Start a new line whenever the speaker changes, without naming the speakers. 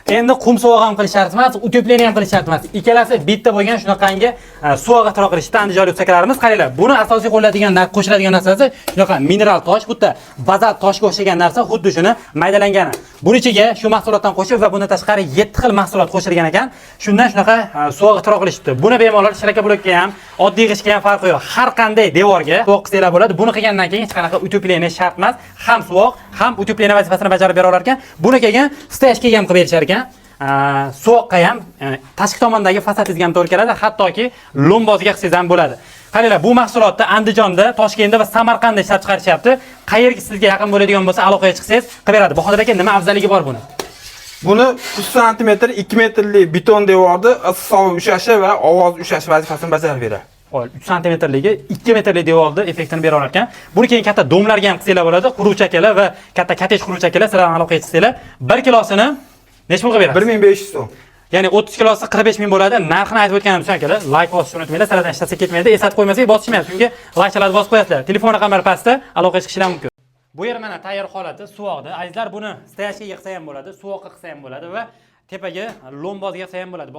Endi qum suvoq ham qilish shart emas, utepleniya ham qilish shart emas. Ikkalasi bitta bo'lgan shunaqangi suvoq atroq qilishda andijonlik ustakalarimiz qaranglar. Buni asosiy qo'shiladigan narsasi shunaqa mineral tosh, xuddi bazalt toshga o'xshagan narsa, xuddi shuni maydalangani. Buning ichiga shu mahsulotdan qo'shib va bundan tashqari 7 xil mahsulot qo'shilgan ekan. Shundan shunaqa suvoq atroq qilishibdi. Buni bemalol shiraka blokka ham, oddiy g'ishtga ham farqi yo'q. Har qanday devorga suvoq qilsanglar bo'ladi. Buni qilgandan keyin hech qanaqa utepleniya shart emas. Ham suvoq, ham utepleniya vazifasini bajarib bera olar ekan. Buni kelgan steyajga ham qilib berishar ekan. Suvoqqa ham tashqi tomondagi fasadingizga ham to'g'ri keladi, hattoki lombozga qilsangiz ham bo'ladi. Qaranglar, bu mahsulotni Andijonda, Toshkentda va Samarqandda ishlab chiqarishyapti. Qayerga sizga yaqin bo'ladigan bo'lsa, aloqaga chiqsangiz qilib beradi. Bahodir aka, nima afzalligi bor buni?
Buni 3 sm, 2 metrlik beton devorda issiq ushlashi va ovoz ushlash vazifasini bajarib beradi.
3 sm-ligi 2 metrli devorda effektini bera olar ekan. Buni keyin katta domlarga ham qilsanglar bo'ladi. Quruvchi akalar va katta kotej quruvchi akalar sizlar aloqaga chiqsanglar, 1 kilosini necha pulga berasiz?
1500 so'm.
Ya'ni 30 kilosi 45 ming bo'ladi. Narxini aytib o'tganimizdan akalar, like bosishni unutmanglar. Sizlardan hech narsa ketmaydi. Eslatib qo'ymasak bosishmaydi. Chunki likechalarni bosib qo'yasizlar. Telefon raqamlari pastda aloqaga chiqishlar mumkin. Bu yer mana tayyor holati suvoqda. Azizlar, buni steyajga qilsa ham bo'ladi, suvoqqa qilsa ham bo'ladi va tepaga lombozga qilsa ham bo'ladi.